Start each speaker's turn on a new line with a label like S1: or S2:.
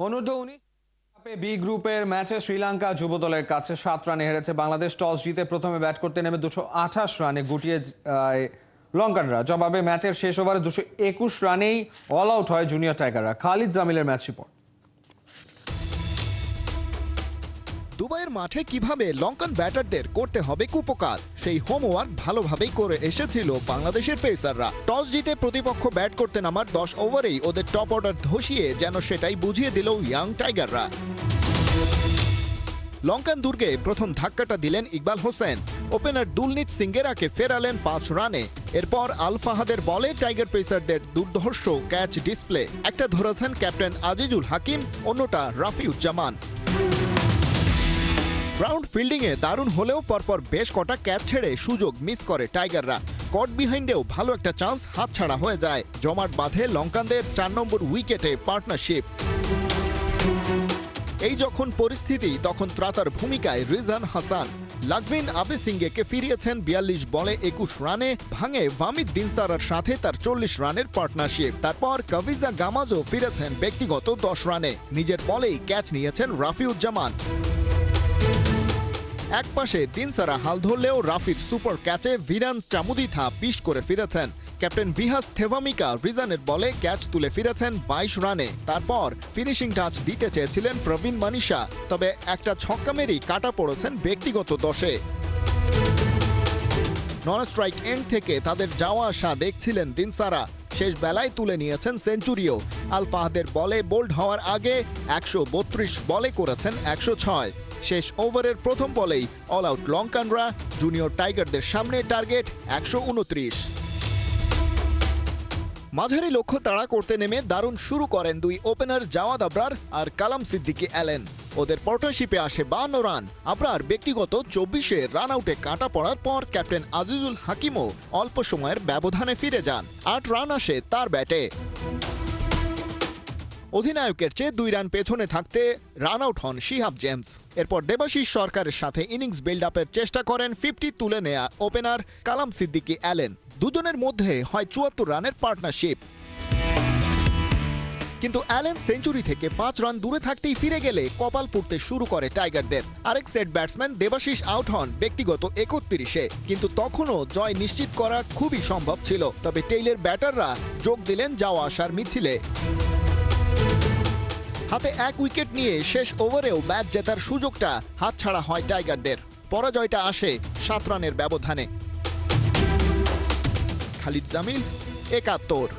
S1: অনূর্ধ্ব-19 কাপে বি গ্রুপের ম্যাচে শ্রীলঙ্কা যুব দলের কাছে 7 রানে হেরেছে বাংলাদেশ। টস জিতে প্রথমে ব্যাট করতে নেমে 228 রানে গুটিয়ে লঙ্কানরা। জবাবে ম্যাচের শেষ ওভারে 221 রানেই অল আউট হয় জুনিয়র টাইগাররা। খালিদ জামিলের ম্যাচ রিপোর্ট।
S2: দুবাইয়ের মাঠে কিভাবে লঙ্কান ব্যাটারদের করতে হবে কুপকাত, সেই হোমওয়ার্ক ভালোভাবেই করে এসেছিল বাংলাদেশের পেসাররা। টস জিতে প্রতিপক্ষ ব্যাট করতে নামার 10 ওভারেই ওদের টপ অর্ডার ধসিয়ে যেন সেটাই বুঝিয়ে দিল ইয়াং টাইগাররা। লঙ্কান দুর্গে প্রথম ধাক্কাটা দিলেন ইকবাল হোসেন। ওপেনার দুলনিত সিঙ্গেরাকে ফেরালেন 5 রানে। এরপর আল ফাহাদের বলে টাইগার পেসারদের দুর্ধর্ষ ক্যাচ ডিসপ্লে। একটা ধরেছেন ক্যাপ্টেন আজিজুল হাকিম, অন্যটা রাফিউজ্জামান। গ্রাউন্ড ফিল্ডিংয়ে দারুণ হলেও পরপর বেশ কটা ক্যাচ ছেড়ে সুযোগ মিস করে টাইগাররা। কট বিহাইন্ডেও ভালো একটা চান্স হাতছাড়া হয়ে যায়। জমাট বাঁধে লঙ্কানদের 4 নম্বর উইকেটে পার্টনারশিপ। এই যখন পরিস্থিতি, তখন ত্রাতার ভূমিকায় রিজান হাসান। লাগভিন আবেসিঙ্গেকে ফিরিয়েছেন 42 বলে 21 রানে। ভাঙে ওয়ামিদ দিনসারার সাথে তার 40 রানের পার্টনারশিপ। তারপর কাভিজা গামাজও ফিরেছেন ব্যক্তিগত 10 রানে। নিজের বলেই ক্যাচ নিয়েছেন রাফিউজ্জামান। একপাশে দিনসারা হাল ধরলেও রাফির সুপার ক্যাচে ভিরান চামুদিথা 20 করে ফিরেছেন। ক্যাপ্টেন ভিহাস থেভামিকা রিজানের বলে ক্যাচ তুলে ফিরেছেন 22 রানে। তারপর ফিনিশিং টাচ দিতে চেয়েছিলেন প্রবীণ মানিশা, তবে একটা ছক্কা মেরেই কাটা পড়েছেন ব্যক্তিগত 10-এ। নন স্ট্রাইক এন্ড থেকে তাদের যাওয়া আসা দেখছিলেন দিনসারা। শেষ বেলায় তুলে নিয়েছেন সেঞ্চুরিও। আল ফাহাদের বলে বোল্ড হওয়ার আগে 132 বলে করেছেন 106। শেষ ওভারের প্রথম বলেই অল আউট লঙ্কানরা। জুনিয়র টাইগারদের সামনে টার্গেট 129। মাঝারি লক্ষ্য তাড়া করতে নেমে দারুণ শুরু করেন দুই ওপেনার জাওয়াদ আবরার আর কালাম সিদ্দিকী অ্যালেন। ওদের পার্টনারশিপে আসে 52 রান। আবরার ব্যক্তিগত 24-এ রান আউটে কাটা পড়ার পর ক্যাপ্টেন আজিজুল হাকিমও অল্প সময়ের ব্যবধানে ফিরে যান। 8 রান আসে তার ব্যাটে। অধিনায়কের চেয়ে 2 রান পেছনে থাকতে রান আউট হন শিহাব জেমস। এরপর দেবাশিস সরকারের সাথে ইনিংস বিল্ড আপের চেষ্টা করেন 50 তুলে নেয়া ওপেনার কালাম সিদ্দিকী অ্যালেন। দুজনের মধ্যে হয় 74 রানের পার্টনারশিপ। কিন্তু অ্যালেন সেঞ্চুরি থেকে 5 রান দূরে থাকতেই ফিরে গেলে কপাল পুড়তে শুরু করে টাইগারদের। আরেক সেট ব্যাটসম্যান দেবাশিস আউট হন ব্যক্তিগত 31-এ। কিন্তু তখনও জয় নিশ্চিত করা খুবই সম্ভব ছিল। তবে টেইলের ব্যাটাররা যোগ দিলেন যাওয়া আসার মিছিলে। হাতে 1 উইকেট নিয়ে শেষ ওভারেও ম্যাচ জেতার সুযোগটা হাতছাড়া হয় টাইগারদের। পরাজয়টা আসে 7 রানের ব্যবধানে। খালিদ জামিল, 71।